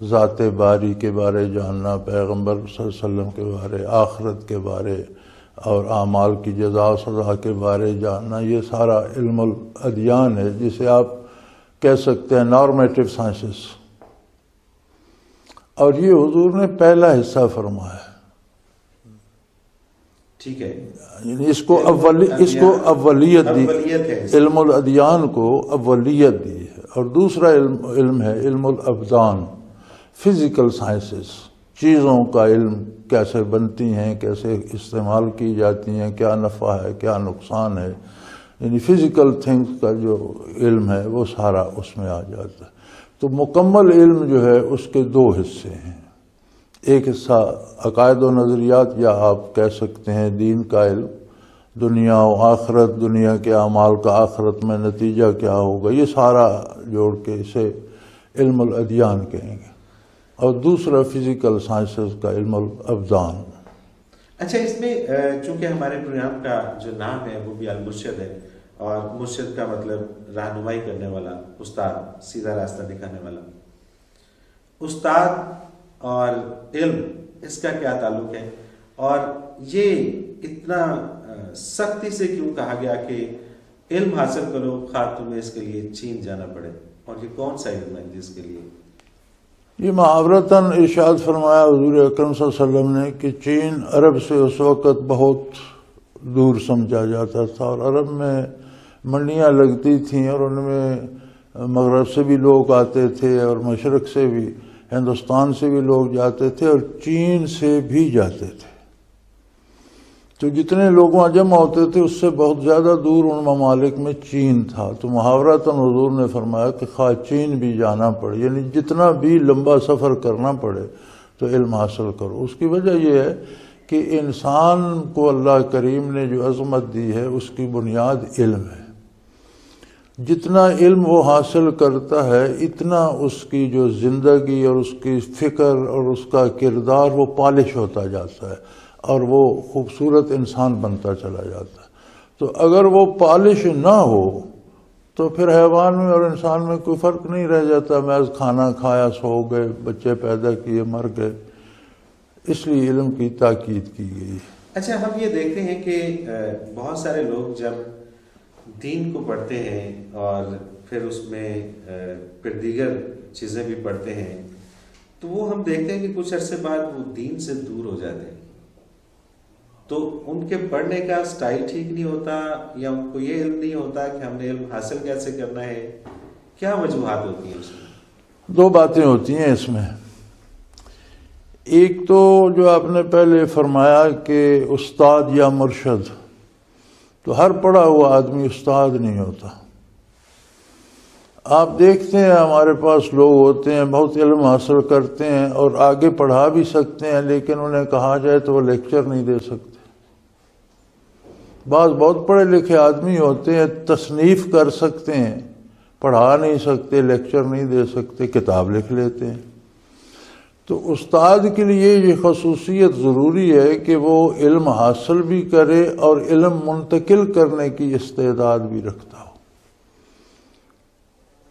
ذات باری کے بارے جاننا، پیغمبر صلی اللہ علیہ وسلم کے بارے، آخرت کے بارے اور اعمال کی جزا و سزا کے بارے جاننا، یہ سارا علم الادیان ہے، جسے آپ کہہ سکتے ہیں نارمیٹو سائنسز. اور یہ حضور نے پہلا حصہ فرمایا ہے. ٹھیک ہے، یعنی اس کو اولیت دی، علم الادیان کو اولیت دی ہے. اور دوسرا علم ہے علم الابدان، فزیکل سائنسز، چیزوں کا علم، کیسے بنتی ہیں، کیسے استعمال کی جاتی ہیں، کیا نفع ہے، کیا نقصان ہے، یعنی فزیکل تھنگس کا جو علم ہے وہ سارا اس میں آ جاتا ہے. تو مکمل علم جو ہے اس کے دو حصے ہیں. ایک حصہ عقائد و نظریات، یا آپ کہہ سکتے ہیں دین کا علم، دنیا و آخرت، دنیا کے اعمال کا آخرت میں نتیجہ کیا ہوگا، یہ سارا جوڑ کے اسے علم الادیان کہیں گے. اور دوسرا فزیکل سائنسز کا علم الابدان. اچھا، اس میں چونکہ ہمارے پروگرام کا جو نام ہے وہ بھی المرشد ہے، اور مرشد کا مطلب رہنمائی کرنے والا، استاد، سیدھا راستہ دکھانے والا. استاد اور علم، اس کا کیا تعلق ہے؟ اور یہ اتنا سختی سے کیوں کہا گیا کہ علم حاصل کرو، خواہ تمہیں اس کے لیے چین جانا پڑے؟ اور یہ کون سا علم ہے جس کے لیے؟ یہ محاورتاً ارشاد فرمایا حضور اکرم صلی اللہ علیہ وسلم نے کہ چین عرب سے اس وقت بہت دور سمجھا جاتا تھا، اور عرب میں منڈیاں لگتی تھیں، اور ان میں مغرب سے بھی لوگ آتے تھے اور مشرق سے بھی، ہندوستان سے بھی لوگ جاتے تھے، اور چین سے بھی جاتے تھے. تو جتنے لوگ وہاں جمع ہوتے تھے اس سے بہت زیادہ دور ان ممالک میں چین تھا. تو محاورتاً حضور نے فرمایا کہ خواہ چین بھی جانا پڑے، یعنی جتنا بھی لمبا سفر کرنا پڑے تو علم حاصل کرو. اس کی وجہ یہ ہے کہ انسان کو اللہ کریم نے جو عظمت دی ہے اس کی بنیاد علم ہے. جتنا علم وہ حاصل کرتا ہے اتنا اس کی جو زندگی اور اس کی فکر اور اس کا کردار وہ پالش ہوتا جاتا ہے، اور وہ خوبصورت انسان بنتا چلا جاتا ہے. تو اگر وہ پالش نہ ہو تو پھر حیوان میں اور انسان میں کوئی فرق نہیں رہ جاتا. محض کھانا کھایا، سو گئے، بچے پیدا کیے، مر گئے. اس لیے علم کی تاکید کی گئی. اچھا، ہم یہ دیکھتے ہیں کہ بہت سارے لوگ جب دین کو پڑھتے ہیں اور پھر اس میں پھر دیگر چیزیں بھی پڑھتے ہیں، تو وہ ہم دیکھتے ہیں کہ کچھ عرصے بعد وہ دین سے دور ہو جاتے ہیں. تو ان کے پڑھنے کا سٹائل ٹھیک نہیں ہوتا، یا ان کو یہ علم نہیں ہوتا کہ ہم نے علم حاصل کیسے کرنا ہے. کیا وجوہات ہوتی ہیں اس میں؟ دو باتیں ہوتی ہیں اس میں. ایک تو جو آپ نے پہلے فرمایا کہ استاد یا مرشد، تو ہر پڑھا ہوا آدمی استاد نہیں ہوتا. آپ دیکھتے ہیں ہمارے پاس لوگ ہوتے ہیں بہت علم حاصل کرتے ہیں اور آگے پڑھا بھی سکتے ہیں، لیکن انہیں کہا جائے تو وہ لیکچر نہیں دے سکتے. بعض بہت پڑھے لکھے آدمی ہوتے ہیں، تصنیف کر سکتے ہیں، پڑھا نہیں سکتے، لیکچر نہیں دے سکتے، کتاب لکھ لیتے ہیں. تو استاد کے لیے یہ خصوصیت ضروری ہے کہ وہ علم حاصل بھی کرے اور علم منتقل کرنے کی استعداد بھی رکھتا ہو.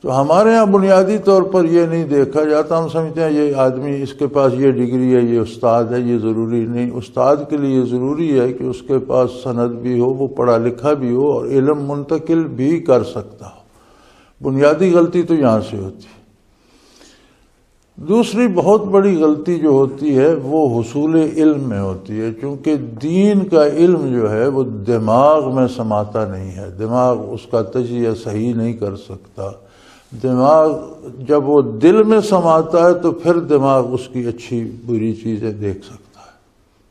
تو ہمارے ہاں بنیادی طور پر یہ نہیں دیکھا جاتا. ہم سمجھتے ہیں یہ آدمی، اس کے پاس یہ ڈگری ہے، یہ استاد ہے. یہ ضروری نہیں. استاد کے لیے ضروری ہے کہ اس کے پاس سند بھی ہو، وہ پڑھا لکھا بھی ہو اور علم منتقل بھی کر سکتا ہو. بنیادی غلطی تو یہاں سے ہوتی ہے. دوسری بہت بڑی غلطی جو ہوتی ہے وہ حصول علم میں ہوتی ہے، چونکہ دین کا علم جو ہے وہ دماغ میں سماتا نہیں ہے. دماغ اس کا تجزیہ صحیح نہیں کر سکتا. دماغ جب وہ دل میں سماتا ہے تو پھر دماغ اس کی اچھی بری چیزیں دیکھ سکتا ہے،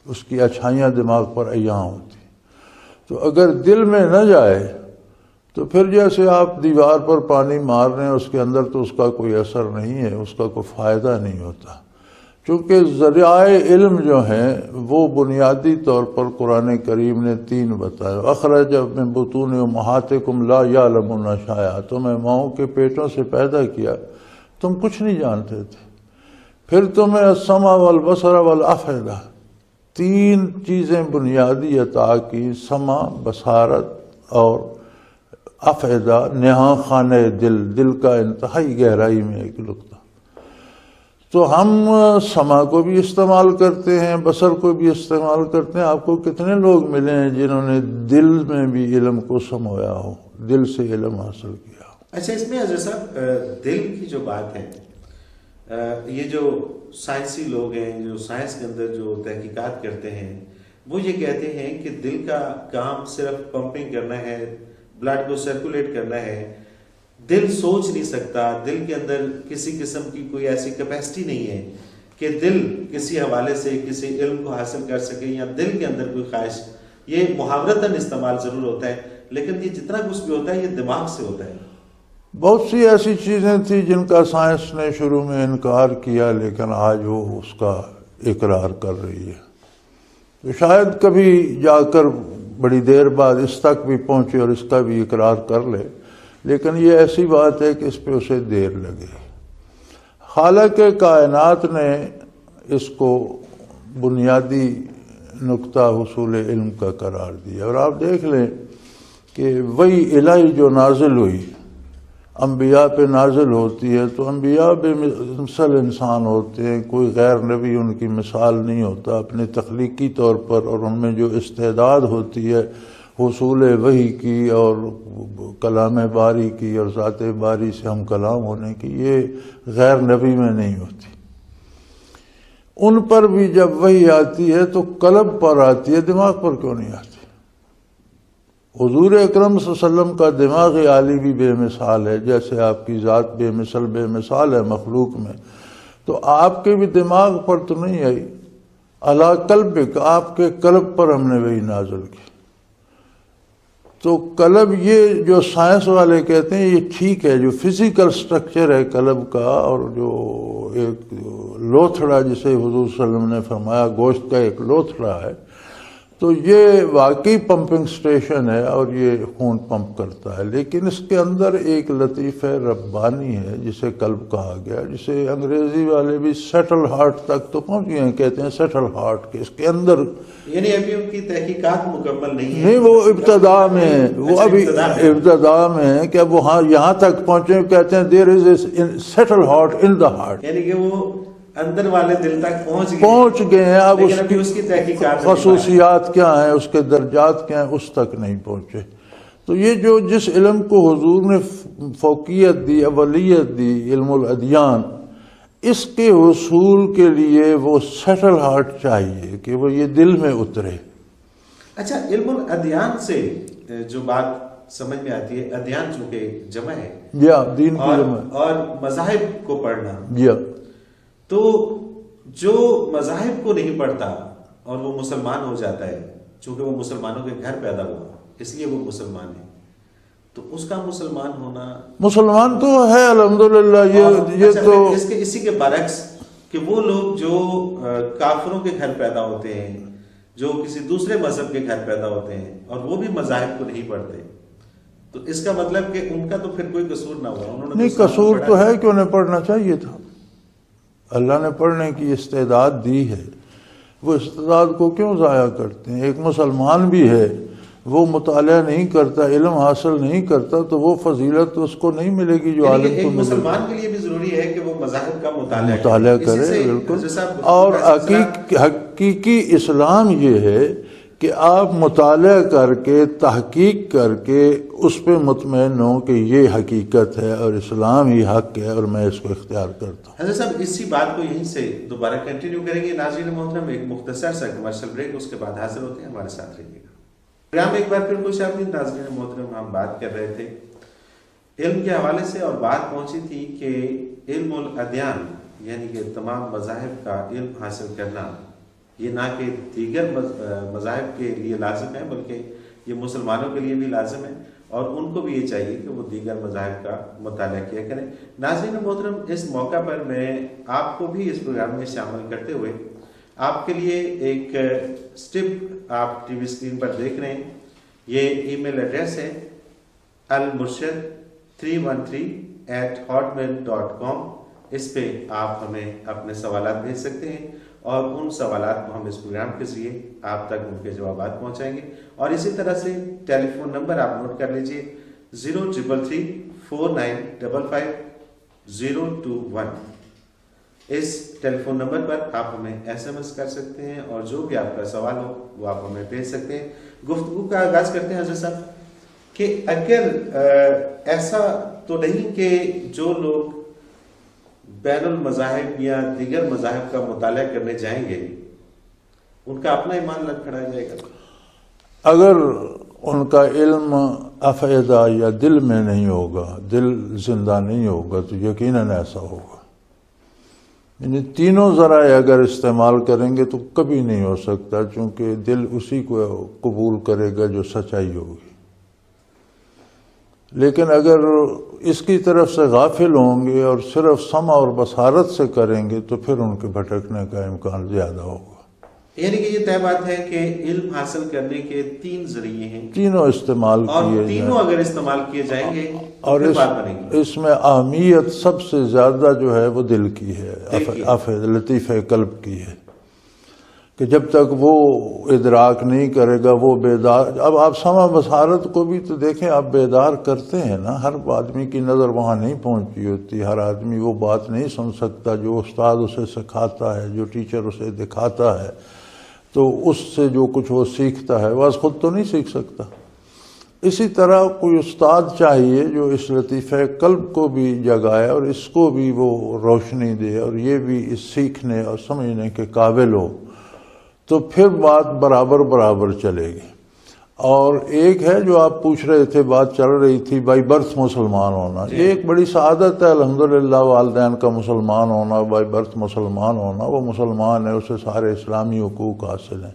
اس کی اچھائیاں دماغ پر عیاں ہوتی. تو اگر دل میں نہ جائے تو پھر جیسے آپ دیوار پر پانی مار رہے ہیں، اس کے اندر تو اس کا کوئی اثر نہیں ہے، اس کا کوئی فائدہ نہیں ہوتا. چونکہ ذرائع علم جو ہیں وہ بنیادی طور پر قرآن کریم نے 3 بتایا. اخرج من بطون امہاتکم لا یعلمون شیئا، تمہیں ماؤں کے پیٹوں سے پیدا کیا، تم کچھ نہیں جانتے تھے. پھر تمہیں السمع والبصر والافئدہ، 3 چیزیں بنیادی عطا کی: سمع، بصارت اور افئدہ، نہاں خانہ دل، دل کا انتہائی گہرائی میں ایک نقطہ. تو ہم سما کو بھی استعمال کرتے ہیں، بصر کو بھی استعمال کرتے ہیں. آپ کو کتنے لوگ ملے ہیں جنہوں نے دل میں بھی علم کو سمویا ہو، دل سے علم حاصل کیا ہو؟ اچھا، اس میں حضرت صاحب دل کی جو بات ہے، یہ جو سائنسی لوگ ہیں جو سائنس کے اندر جو تحقیقات کرتے ہیں، وہ یہ کہتے ہیں کہ دل کا کام صرف پمپنگ کرنا ہے، بلڈ کو سرکولیٹ کرنا ہے. دل سوچ نہیں سکتا، دل کے اندر کسی قسم کی کوئی ایسی کیپیسٹی نہیں ہے کہ دل کسی حوالے سے کسی علم کو حاصل کر سکے، یا دل کے اندر کوئی خواہش. یہ محاورتاً استعمال ضرور ہوتا ہے، لیکن یہ جتنا کچھ بھی ہوتا ہے یہ دماغ سے ہوتا ہے. بہت سی ایسی چیزیں تھیں جن کا سائنس نے شروع میں انکار کیا، لیکن آج وہ اس کا اقرار کر رہی ہے. تو شاید کبھی جا کر بڑی دیر بعد اس تک بھی پہنچے اور اس کا بھی اقرار کر لے، لیکن یہ ایسی بات ہے کہ اس پہ اسے دیر لگے. خالق کائنات نے اس کو بنیادی نقطہ حصول علم کا قرار دیا. اور آپ دیکھ لیں کہ وہی الہی جو نازل ہوئی انبیاء پہ نازل ہوتی ہے، تو انبیاء بے مثل انسان ہوتے ہیں، کوئی غیر نبی ان کی مثال نہیں ہوتا اپنے تخلیقی طور پر، اور ان میں جو استعداد ہوتی ہے حصول وحی کی اور کلام باری کی اور ذات باری سے ہم کلام ہونے کی، یہ غیر نبی میں نہیں ہوتی. ان پر بھی جب وحی آتی ہے تو قلب پر آتی ہے، دماغ پر کیوں نہیں آتی؟ حضور اکرم صلی اللہ علیہ وسلم کا دماغ عالی بھی بے مثال ہے، جیسے آپ کی ذات بے مثال ہے مخلوق میں، تو آپ کے بھی دماغ پر تو نہیں آئی. علی قلبک، آپ کے قلب پر ہم نے وہی نازل کی. تو قلب، یہ جو سائنس والے کہتے ہیں یہ ٹھیک ہے، جو فزیکل سٹرکچر ہے قلب کا، اور جو ایک لوتھڑا جسے حضور صلی اللہ علیہ وسلم نے فرمایا گوشت کا ایک لوتھڑا ہے، تو یہ واقعی پمپنگ سٹیشن ہے اور یہ خون پمپ کرتا ہے. لیکن اس کے اندر ایک لطیفہ ربانی ہے جسے قلب کہا گیا، جسے انگریزی والے بھی سیٹل ہارٹ تک تو پہنچ گئے ہیں، کہتے ہیں سیٹل ہارٹ کے. اس کے اندر یعنی ابھی ان کی تحقیقات مکمل نہیں ہے، نہیں، وہ ابتدا میں ہیں، وہ ابھی ابتدا میں ہیں کہ اب وہاں یہاں تک پہنچے، کہتے ہیں there is a settle heart in the heart, یعنی کہ وہ اندر والے دل تک پہنچ گئے ہیں. اب اس کی تحقیقات خصوصیات کیا ہیں، اس کے درجات کیا ہیں، اس تک نہیں پہنچے. تو یہ جو جس علم کو حضور نے فوقیت دی، اولیت دی، علم الادیان، اس کے حصول کے لیے وہ سیٹل ہارٹ چاہیے کہ وہ یہ دل میں اترے. اچھا، علم الادیان سے جو بات سمجھ میں آتی ہے، ادیان چونکہ جمع ہے، دین کی جمع اور مذاہب کو پڑھنا، تو جو مذاہب کو نہیں پڑھتا اور وہ مسلمان ہو جاتا ہے، چونکہ وہ مسلمانوں کے گھر پیدا ہوا اس لیے وہ مسلمان ہے، تو اس کا مسلمان ہونا، مسلمان تو ہے الحمدللہ. یہ تو اسی کے برعکس کہ وہ لوگ جو کافروں کے گھر پیدا ہوتے ہیں، جو کسی دوسرے مذہب کے گھر پیدا ہوتے ہیں اور وہ بھی مذاہب کو نہیں پڑھتے، تو اس کا مطلب کہ ان کا تو پھر کوئی قصور نہ ہوا. انہوں نے نہیں، قصور تو ہے کہ انہیں پڑھنا چاہیے تھا. اللہ نے پڑھنے کی استعداد دی ہے، وہ استعداد کو کیوں ضائع کرتے ہیں؟ ایک مسلمان بھی ہے، وہ مطالعہ نہیں کرتا، علم حاصل نہیں کرتا، تو وہ فضیلت اس کو نہیں ملے گی جو عالم کو ملے. مسلمان کے لیے بھی ضروری ہے کہ وہ مذاہب کا مطالعہ کرے، بالکل. اور حقیقی اسلام یہ ہے کہ آپ مطالعہ کر کے، تحقیق کر کے اس پہ مطمئن ہوں کہ یہ حقیقت ہے اور اسلام ہی حق ہے اور میں اس کو اختیار کرتا ہوں. حضرت صاحب اسی بات کو یہیں سے دوبارہ کنٹینیو کریں گے. ناظرین محترم، ایک مختصر سا کمرشل بریک، اس کے بعد حاضر ہوتے ہیں، ہمارے ساتھ رہیے گا. پروگرام ایک بار پھر خوش آمدید. ناظرین محترم، ہم بات کر رہے تھے علم کے حوالے سے اور بات پہنچی تھی کہ علم الادیان یعنی کہ تمام مذاہب کا علم حاصل کرنا، یہ نہ کہ دیگر مذاہب کے لیے لازم ہے بلکہ یہ مسلمانوں کے لیے بھی لازم ہے، اور ان کو بھی یہ چاہیے کہ وہ دیگر مذاہب کا مطالعہ کیا کریں. ناظرین محترم، اس موقع پر میں آپ کو بھی اس پروگرام میں شامل کرتے ہوئے آپ کے لیے ایک سٹپ آپ ٹی وی اسکرین پر دیکھ رہے ہیں. یہ ای میل ایڈریس ہے almurshid313@hotmail.com. اس پہ آپ ہمیں اپنے سوالات بھیج سکتے ہیں اور ان سوالات کو ہم اس پروگرام کے ذریعے آپ تک ان کے جوابات پہنچائیں گے. اور اسی طرح سے ٹیلی فون نمبر آپ نوٹ کر لیجئے 03334955 021. اس ٹیلی فون نمبر پر آپ ہمیں SMS کر سکتے ہیں اور جو بھی آپ کا سوال ہو وہ آپ ہمیں بھیج سکتے ہیں. گفتگو کا آغاز کرتے ہیں حضرت صاحب کہ اگر ایسا تو نہیں کہ جو لوگ بین المذاہب یا دیگر مذاہب کا مطالعہ کرنے جائیں گے ان کا اپنا ایمان لڑکھڑا جائے گا؟ اگر ان کا علم افیدہ یا دل میں نہیں ہوگا، دل زندہ نہیں ہوگا، تو یقیناً ایسا ہوگا. یعنی تینوں ذرائع اگر استعمال کریں گے تو کبھی نہیں ہو سکتا، چونکہ دل اسی کو قبول کرے گا جو سچائی ہوگی. لیکن اگر اس کی طرف سے غافل ہوں گے اور صرف سمع اور بصارت سے کریں گے تو پھر ان کے بھٹکنے کا امکان زیادہ ہوگا. یعنی کہ یہ طے بات ہے کہ علم حاصل کرنے کے 3 ذریعے ہیں، تینوں استعمال اور کیے تینوں جائیں. اگر استعمال کیے جائیں گے اور تو بات بنے گی. اس میں اہمیت سب سے زیادہ جو ہے وہ دل کی ہے، لطیفہ قلب کی ہے، کہ جب تک وہ ادراک نہیں کرے گا وہ بیدار. اب آپ سمع بصارت کو بھی تو دیکھیں، آپ بیدار کرتے ہیں نا، ہر آدمی کی نظر وہاں نہیں پہنچی ہوتی، ہر آدمی وہ بات نہیں سن سکتا جو استاد اسے سکھاتا ہے، جو ٹیچر اسے دکھاتا ہے. تو اس سے جو کچھ وہ سیکھتا ہے وہ خود تو نہیں سیکھ سکتا. اسی طرح کوئی استاد چاہیے جو اس لطیفہ قلب کو بھی جگائے اور اس کو بھی وہ روشنی دے اور یہ بھی اس سیکھنے اور سمجھنے کے قابل ہو، تو پھر بات برابر چلے گی. اور ایک ہے جو آپ پوچھ رہے تھے، بات چل رہی تھی بائی برتھ مسلمان ہونا. یہ ایک بڑی سعادت ہے الحمدللہ، والدین کا مسلمان ہونا، بائی برتھ مسلمان ہونا. وہ مسلمان ہے، اسے سارے اسلامی حقوق حاصل ہیں.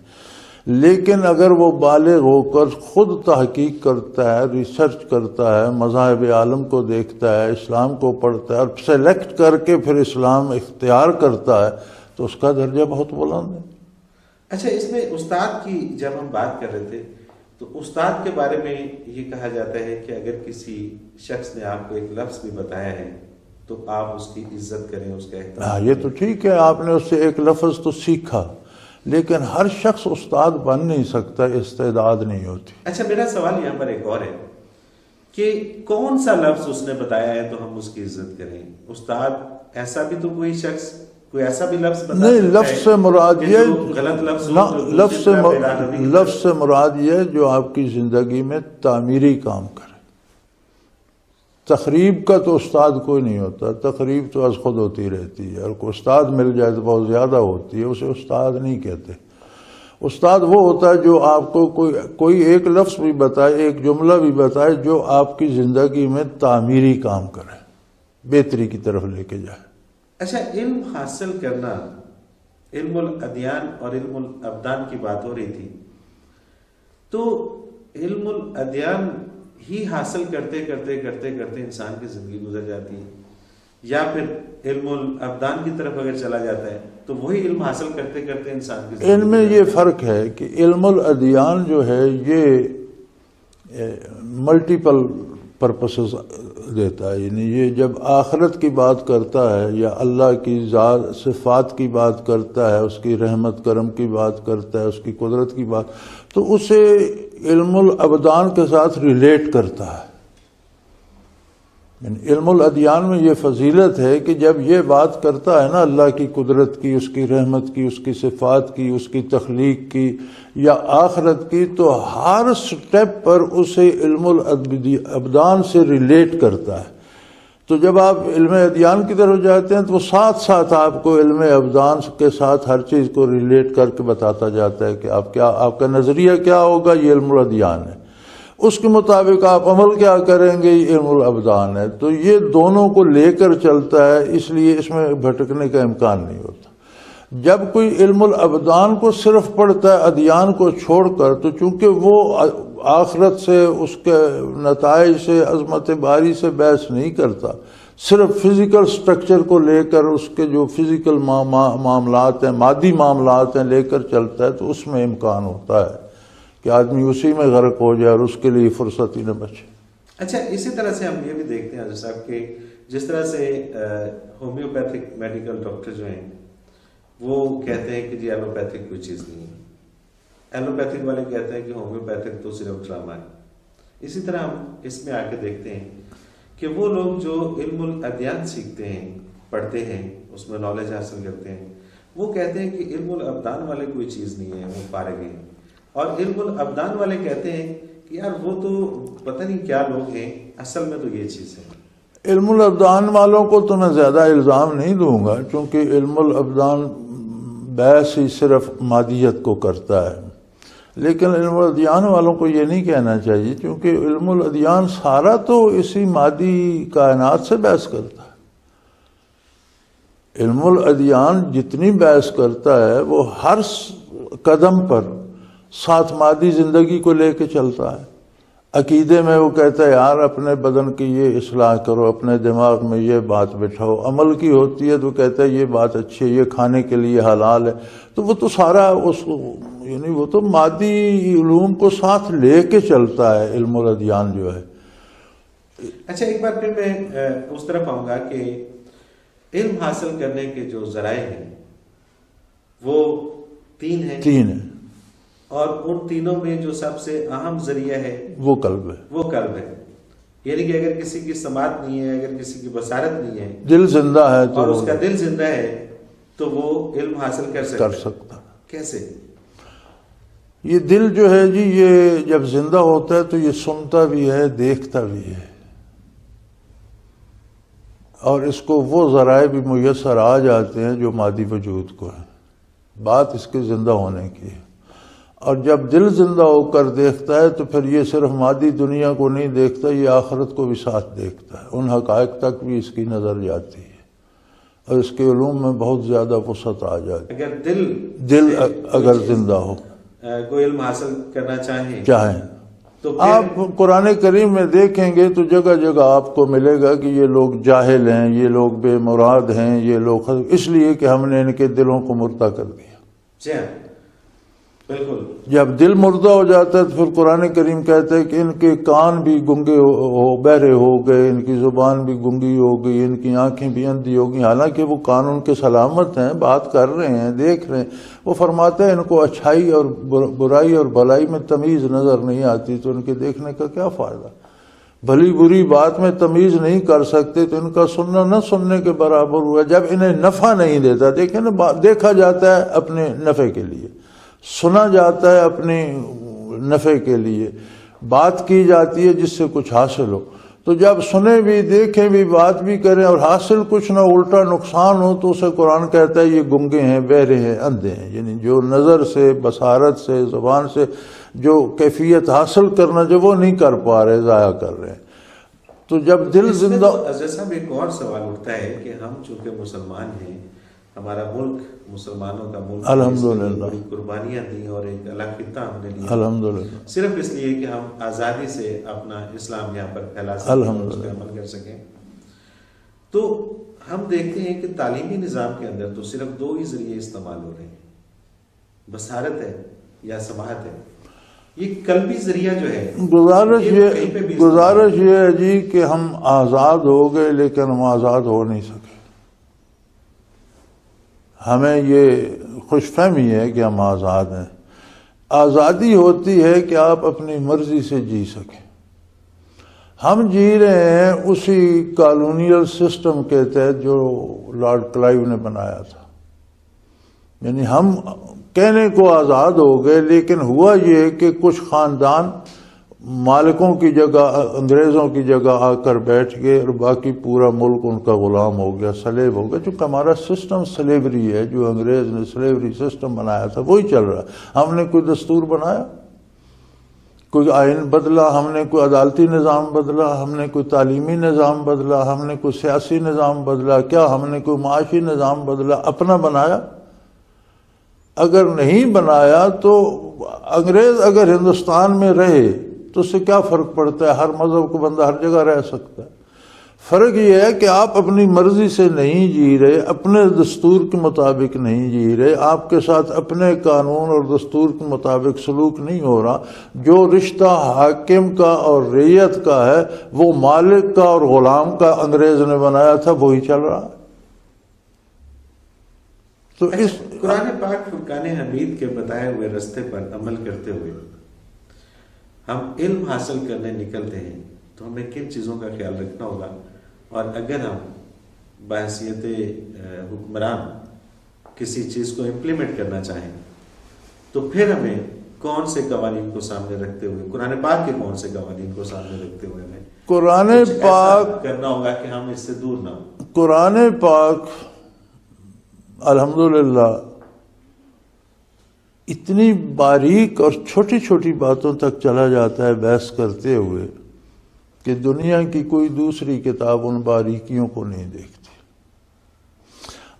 لیکن اگر وہ بالغ ہو کر خود تحقیق کرتا ہے، ریسرچ کرتا ہے، مذاہب عالم کو دیکھتا ہے، اسلام کو پڑھتا ہے اور سلیکٹ کر کے پھر اسلام اختیار کرتا ہے تو اس کا درجہ بہت بلند ہے. اچھا، اس میں استاد کی جب ہم بات کر رہے تھے تو استاد کے بارے میں یہ کہا جاتا ہے کہ اگر کسی شخص نے آپ کو ایک لفظ بھی بتایا ہے تو آپ اس کی عزت کریں، اس کا احترام. یہ تو ٹھیک ہے، آپ نے اس سے ایک لفظ تو سیکھا، لیکن ہر شخص استاد بن نہیں سکتا، استعداد نہیں ہوتی. اچھا، میرا سوال یہاں پر ایک اور ہے کہ کون سا لفظ اس نے بتایا ہے تو ہم اس کی عزت کریں؟ استاد ایسا بھی تو کوئی شخص کوئی ایسا بھی لفظ بتا نہیں، لفظ سے مراد یہ غلط لفظ لفظ سے مراد یہ جو آپ کی زندگی میں تعمیری کام کرے. تخریب کا تو استاد کوئی نہیں ہوتا، تخریب تو از خود ہوتی رہتی ہے، اور کوئی استاد مل جائے تو بہت زیادہ ہوتی ہے، اسے استاد نہیں کہتے. استاد وہ ہوتا ہے جو آپ کو کوئی ایک لفظ بھی بتائے، ایک جملہ بھی بتائے جو آپ کی زندگی میں تعمیری کام کرے، بہتری کی طرف لے کے جائے. اچھا، علم حاصل کرنا، علم الادیان اور علم الابدان کی بات ہو رہی تھی، تو علم الادیان ہی حاصل کرتے انسان کی زندگی گزر جاتی ہے، یا پھر علم الابدان کی طرف اگر چلا جاتا ہے تو وہی علم حاصل کرتے انسان کی زندگی. ان میں یہ فرق ہے کہ علم الادیان جو ہے یہ ملٹیپل پرپسز دیتا ہے. یعنی یہ جب آخرت کی بات کرتا ہے یا اللہ کی ذات صفات کی بات کرتا ہے، اس کی رحمت کرم کی بات کرتا ہے، اس کی قدرت کی بات، تو اسے علم الابدان کے ساتھ ریلیٹ کرتا ہے. یعنی علم الادیان میں یہ فضیلت ہے کہ جب یہ بات کرتا ہے نا اللہ کی قدرت کی، اس کی رحمت کی، اس کی صفات کی، اس کی تخلیق کی یا آخرت کی، تو ہر سٹیپ پر اسے علم الابدان سے ریلیٹ کرتا ہے. تو جب آپ علم ادیان کی طرف جاتے ہیں تو وہ ساتھ ساتھ آپ کو علم ابدان کے ساتھ ہر چیز کو ریلیٹ کر کے بتاتا جاتا ہے کہ آپ کا نظریہ کیا ہوگا، یہ علم الادیان ہے، اس کے مطابق آپ عمل کیا کریں گے، یہ علم الابدان ہے. تو یہ دونوں کو لے کر چلتا ہے، اس لیے اس میں بھٹکنے کا امکان نہیں ہوتا. جب کوئی علم الابدان کو صرف پڑھتا ہے ادیان کو چھوڑ کر، تو چونکہ وہ آخرت سے، اس کے نتائج سے، عظمت باری سے بحث نہیں کرتا، صرف فزیکل سٹرکچر کو لے کر، اس کے جو فزیکل معاملات ہیں، مادی معاملات ہیں، لے کر چلتا ہے، تو اس میں امکان ہوتا ہے کہ آدمی اسی میں غرق ہو جائے اور اس کے لیے فرصت ہی نہ بچے. اچھا، اسی طرح سے ہم یہ بھی دیکھتے ہیں حضرت صاحب کہ جس طرح سے ہومیوپیتھک میڈیکل ڈاکٹر جو ہیں وہ کہتے ہیں کہ جی ایلوپیتھک کوئی چیز نہیں ہے، ایلوپیتھک والے کہتے ہیں کہ ہومیوپیتھک تو صرف ڈرامہ ہے. اسی طرح ہم اس میں آ کے دیکھتے ہیں کہ وہ لوگ جو علم الادیان سیکھتے ہیں، پڑھتے ہیں، اس میں نالج حاصل کرتے ہیں، وہ کہتے ہیں کہ علم الابدان والے کوئی چیز نہیں ہے، وہ فارغ ہیں، اور علم الابدان والے کہتے ہیں کہ یار وہ تو پتہ نہیں کیا لوگ ہیں، اصل میں تو یہ چیز ہے۔ علم الابدان والوں کو تو میں زیادہ الزام نہیں دوں گا، چونکہ علم الابدان بحث ہی صرف مادیت کو کرتا ہے، لیکن علم الادیان والوں کو یہ نہیں کہنا چاہیے، کیونکہ علم الادیان سارا تو اسی مادی کائنات سے بحث کرتا ہے۔ علم الادیان جتنی بحث کرتا ہے وہ ہر قدم پر ساتھ مادی زندگی کو لے کے چلتا ہے۔ عقیدے میں وہ کہتا ہے یار اپنے بدن کی یہ اصلاح کرو، اپنے دماغ میں یہ بات بٹھاؤ، عمل کی ہوتی ہے تو کہتا ہے یہ بات اچھی ہے، یہ کھانے کے لیے حلال ہے، تو وہ تو سارا یعنی وہ تو مادی علوم کو ساتھ لے کے چلتا ہے علم الادیان جو ہے۔ اچھا، ایک بار پھر میں اس طرف آؤں گا کہ علم حاصل کرنے کے جو ذرائع ہیں وہ تین ہیں، اور ان تینوں میں جو سب سے اہم ذریعہ ہے وہ قلب ہے، یعنی کہ اگر کسی کی سماعت نہیں ہے، اگر کسی کی بصارت نہیں ہے، دل زندہ ہے تو، اور اس کا دل زندہ ہے تو وہ علم حاصل کر سکتا۔ کیسے؟ یہ دل جو ہے جی، یہ جب زندہ ہوتا ہے تو یہ سنتا بھی ہے، دیکھتا بھی ہے، اور اس کو وہ ذرائع بھی میسر آ جاتے ہیں جو مادی وجود کو ہے۔ بات اس کے زندہ ہونے کی ہے، اور جب دل زندہ ہو کر دیکھتا ہے تو پھر یہ صرف مادی دنیا کو نہیں دیکھتا، یہ آخرت کو بھی ساتھ دیکھتا ہے، ان حقائق تک بھی اس کی نظر جاتی ہے، اور اس کے علوم میں بہت زیادہ وسعت آ جاتی ہے۔ اگر دل اگر زندہ ہو، کوئی علم حاصل کرنا چاہیں تو آپ قرآن کریم میں دیکھیں گے تو جگہ جگہ آپ کو ملے گا کہ یہ لوگ جاہل ہیں، یہ لوگ بے مراد ہیں، یہ لوگ اس لیے کہ ہم نے ان کے دلوں کو مردہ کر دیا۔ جی ہاں، بالکل۔ جب دل مردہ ہو جاتا ہے تو پھر قرآن کریم کہتا ہے کہ ان کے کان بھی گنگے بہرے ہو گئے، ان کی زبان بھی گنگی ہو گئی، ان کی آنکھیں بھی اندھی ہو گئی، حالانکہ وہ قانون کے سلامت ہیں، بات کر رہے ہیں، دیکھ رہے ہیں۔ وہ فرماتا ہے ان کو اچھائی اور برائی اور بھلائی میں تمیز نظر نہیں آتی، تو ان کے دیکھنے کا کیا فائدہ؟ بھلی بری بات میں تمیز نہیں کر سکتے تو ان کا سننا نہ سننے کے برابر ہوا۔ جب انہیں نفع نہیں دیتا، دیکھیں نا، دیکھا جاتا ہے اپنے نفع کے لیے، سنا جاتا ہے اپنے نفع کے لیے، بات کی جاتی ہے جس سے کچھ حاصل ہو، تو جب سنیں بھی، دیکھیں بھی، بات بھی کریں اور حاصل کچھ نہ الٹا نقصان ہو تو اسے قرآن کہتا ہے یہ گنگے ہیں، بہرے ہیں، اندھے ہیں۔ یعنی جو نظر سے، بصارت سے، زبان سے جو کیفیت حاصل کرنا جو وہ نہیں کر پا رہے، ضائع کر رہے ہیں۔ تو جب دل زندہ، جیسا ایک اور سوال اٹھتا ہے کہ ہم چونکہ مسلمان ہیں، ہمارا ملک مسلمانوں کا ملک، الحمدللہ بڑی قربانیاں دی اور ایک الگ خطہ ہم نے لیا، الحمدللہ، صرف اس لیے کہ ہم آزادی سے اپنا اسلام یہاں پر پھیلا سکیں، الحمدللہ، اس پہ عمل کر سکیں۔ تو ہم دیکھتے ہیں کہ تعلیمی نظام کے اندر تو صرف دو ہی ذریعے استعمال ہو رہے ہیں، بصارت ہے یا سماعت ہے۔ یہ قلبی ذریعہ جو ہے، گزارش یہ ہے جی کہ ہم آزاد ہو گئے لیکن ہم آزاد ہو نہیں سکے۔ ہمیں یہ خوش فہمی ہے کہ ہم آزاد ہیں۔ آزادی ہوتی ہے کہ آپ اپنی مرضی سے جی سکیں۔ ہم جی رہے ہیں اسی کالونیل سسٹم کے تحت جو لارڈ کلائیو نے بنایا تھا، یعنی ہم کہنے کو آزاد ہو گئے، لیکن ہوا یہ کہ کچھ خاندان مالکوں کی جگہ، انگریزوں کی جگہ آ کر بیٹھ گئے، اور باقی پورا ملک ان کا غلام ہو گیا، سلیب ہو گیا۔ چونکہ ہمارا سسٹم سلیوری ہے، جو انگریز نے سلیوری سسٹم بنایا تھا وہی چل رہا۔ ہم نے کوئی دستور بنایا، کوئی آئین بدلا، ہم نے کوئی عدالتی نظام بدلا، ہم نے کوئی تعلیمی نظام بدلا، ہم نے کوئی سیاسی نظام بدلا، کیا ہم نے کوئی معاشی نظام بدلا؟ اپنا بنایا؟ اگر نہیں بنایا تو انگریز اگر ہندوستان میں رہے تو اس سے کیا فرق پڑتا ہے؟ ہر مذہب کو بندہ ہر جگہ رہ سکتا ہے۔ فرق یہ ہے کہ آپ اپنی مرضی سے نہیں جی رہے، اپنے دستور کے مطابق نہیں جی رہے، آپ کے ساتھ اپنے قانون اور دستور کے مطابق سلوک نہیں ہو رہا۔ جو رشتہ حاکم کا اور رعیت کا ہے وہ مالک کا اور غلام کا انگریز نے بنایا تھا، وہی چل رہا ہے۔ تو اس قرآن پاک فرقان حمید کے بتائے ہوئے راستے پر عمل کرتے ہوئے ہم علم حاصل کرنے نکلتے ہیں تو ہمیں کن چیزوں کا خیال رکھنا ہوگا، اور اگر ہم بحیثیت حکمران کسی چیز کو امپلیمنٹ کرنا چاہیں تو پھر ہمیں کون سے قوانین کو سامنے رکھتے ہوئے، قرآن پاک کے کون سے قوانین کو سامنے رکھتے ہوئے ہمیں قرآن کچھ ایسا پاک کرنا ہوگا کہ ہم اس سے دور نہ ہوں؟ قرآن پاک الحمدللہ اتنی باریک اور چھوٹی چھوٹی باتوں تک چلا جاتا ہے بحث کرتے ہوئے کہ دنیا کی کوئی دوسری کتاب ان باریکیوں کو نہیں دیکھتی۔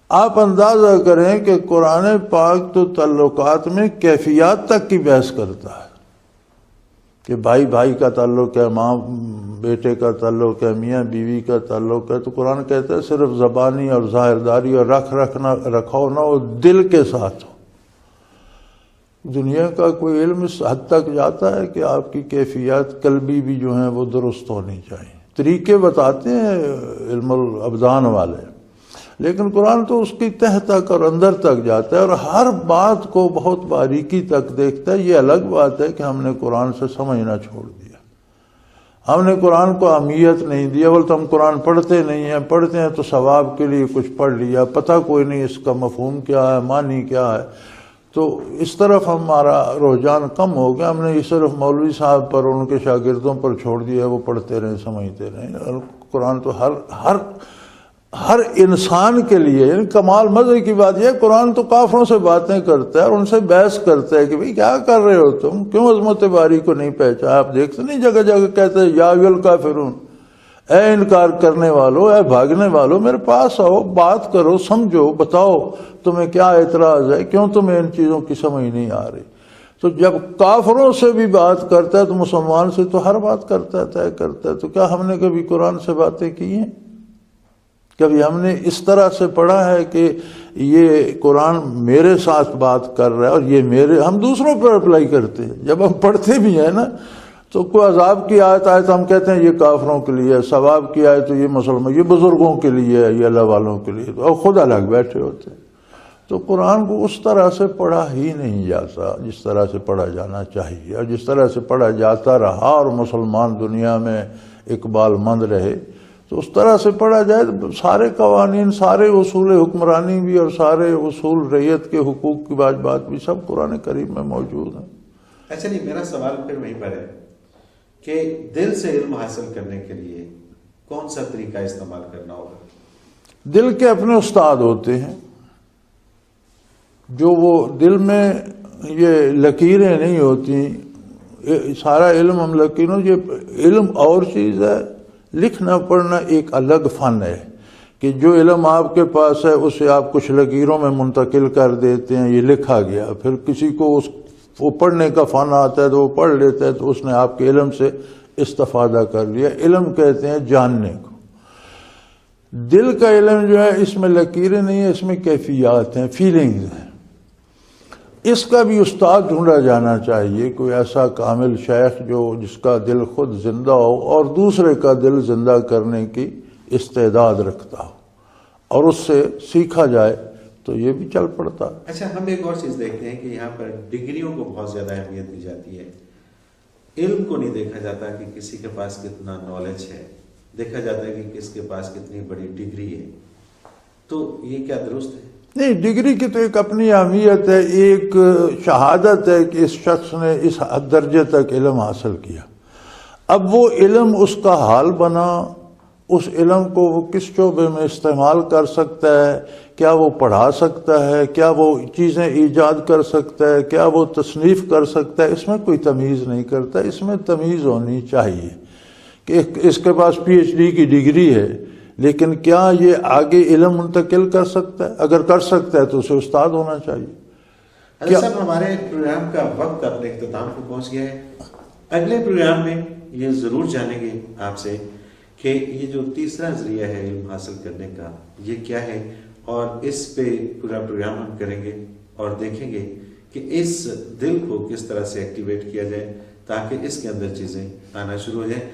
آپ اندازہ کریں کہ قرآن پاک تو تعلقات میں کیفیات تک کی بحث کرتا ہے کہ بھائی بھائی کا تعلق ہے، ماں بیٹے کا تعلق ہے، میاں بیوی کا تعلق ہے، تو قرآن کہتا ہے صرف زبانی اور ظاہرداری اور رکھو نہ ہو، دل کے ساتھ ہو۔ دنیا کا کوئی علم اس حد تک جاتا ہے کہ آپ کی کیفیات قلبی بھی جو ہیں وہ درست ہونی چاہیے۔ طریقے بتاتے ہیں علم الابدان والے، لیکن قرآن تو اس کی تہ تک اور اندر تک جاتا ہے اور ہر بات کو بہت باریکی تک دیکھتا ہے۔ یہ الگ بات ہے کہ ہم نے قرآن سے سمجھنا چھوڑ دیا، ہم نے قرآن کو اہمیت نہیں دیا، بولتے ہم قرآن پڑھتے نہیں ہیں، پڑھتے ہیں تو ثواب کے لیے کچھ پڑھ لیا، پتہ کوئی نہیں اس کا مفہوم کیا ہے، معنی کیا ہے، تو اس طرف ہمارا رجحان کم ہو گیا۔ ہم نے یہ صرف مولوی صاحب پر اور ان کے شاگردوں پر چھوڑ دیا، وہ پڑھتے رہیں سمجھتے رہیں۔ اور قرآن تو ہر انسان کے لیے، یعنی کمال مزے کی بات یہ، قرآن تو کافروں سے باتیں کرتا ہے اور ان سے بحث کرتا ہے کہ بھئی کیا کر رہے ہو تم، کیوں عظمت باری کو نہیں پہچانا؟ آپ دیکھتے نہیں جگہ جگہ کہتے ہیں یا ایھا الکافرون، اے انکار کرنے والو، اے بھاگنے والو، میرے پاس آؤ، بات کرو، سمجھو، بتاؤ تمہیں کیا اعتراض ہے، کیوں تمہیں ان چیزوں کی سمجھ نہیں آ رہی۔ تو جب کافروں سے بھی بات کرتا ہے تو مسلمان سے تو ہر بات کرتا ہے، طے کرتا ہے۔ تو کیا ہم نے کبھی قرآن سے باتیں کی ہیں؟ کبھی ہم نے اس طرح سے پڑھا ہے کہ یہ قرآن میرے ساتھ بات کر رہا ہے اور یہ میرے، ہم دوسروں پر اپلائی کرتے ہیں۔ جب ہم پڑھتے بھی ہیں نا تو کوئی عذاب کی آیت آئے تو ہم کہتے ہیں یہ کافروں کے لیے ہے، ثواب کی آئے تو یہ مسلمان، یہ بزرگوں کے لیے ہے، یہ اللہ والوں کے لیے، اور خود الگ بیٹھے ہوتے ہیں۔ تو قرآن کو اس طرح سے پڑھا ہی نہیں جاتا جس طرح سے پڑھا جانا چاہیے، اور جس طرح سے پڑھا جاتا رہا اور مسلمان دنیا میں اقبال مند رہے تو اس طرح سے پڑھا جائے تو سارے قوانین، سارے اصول حکمرانی بھی اور سارے اصول ریت کے حقوق کی بات بھی سب قرآن کریم میں موجود ہیں۔ اچھا نہیں، میرا سوال پھر وہیں پر ہے کہ دل سے علم حاصل کرنے کے لیے کون سا طریقہ استعمال کرنا ہوگا؟ دل کے اپنے استاد ہوتے ہیں، جو وہ دل میں یہ لکیریں نہیں ہوتی، سارا علم ہم لکیروں، یہ علم اور چیز ہے، لکھنا پڑھنا ایک الگ فن ہے کہ جو علم آپ کے پاس ہے اسے آپ کچھ لکیروں میں منتقل کر دیتے ہیں، یہ لکھا گیا، پھر کسی کو وہ پڑھنے کا فن آتا ہے تو وہ پڑھ لیتا ہے تو اس نے آپ کے علم سے استفادہ کر لیا۔ علم کہتے ہیں جاننے کو۔ دل کا علم جو ہے اس میں لکیریں نہیں ہیں، اس میں کیفیات ہیں، فیلنگز ہیں۔ اس کا بھی استاد ڈھونڈا جانا چاہیے، کوئی ایسا کامل شیخ جس کا دل خود زندہ ہو اور دوسرے کا دل زندہ کرنے کی استعداد رکھتا ہو اور اس سے سیکھا جائے تو یہ بھی چل پڑتا ہے۔ اچھا، ہم ایک اور چیز دیکھتے ہیں کہ یہاں پر ڈگریوں کو بہت زیادہ اہمیت دی جاتی ہے، علم کو نہیں دیکھا جاتا کہ کسی کے پاس کتنا نالج ہے، دیکھا جاتا ہے کہ کس کے پاس کتنی بڑی ڈگری ہے۔ تو یہ کیا درست ہے؟ نہیں، ڈگری کی تو ایک اپنی اہمیت ہے، ایک شہادت ہے کہ اس شخص نے اس درجے تک علم حاصل کیا۔ اب وہ علم اس کا حال بنا، اس علم کو وہ کس شعبے میں استعمال کر سکتا ہے، کیا وہ پڑھا سکتا ہے، کیا وہ چیزیں ایجاد کر سکتا ہے، کیا وہ تصنیف کر سکتا ہے، اس میں کوئی تمیز نہیں کرتا۔ اس میں تمیز ہونی چاہیے کہ اس کے پاس PhD کی ڈگری ہے لیکن کیا یہ آگے علم منتقل کر سکتا ہے؟ اگر کر سکتا ہے تو اسے استاد ہونا چاہیے۔ حضرت صاحب، ہمارے پروگرام کا وقت اپنے اختتام کو پہنچ گیا ہے۔ اگلے پروگرام میں یہ ضرور جانیں گے آپ سے کہ یہ جو تیسرا ذریعہ ہے علم حاصل کرنے کا یہ کیا ہے، اور اس پہ پورا پروگرام ہم کریں گے اور دیکھیں گے کہ اس دل کو کس طرح سے ایکٹیویٹ کیا جائے تاکہ اس کے اندر چیزیں آنا شروع ہو جائیں۔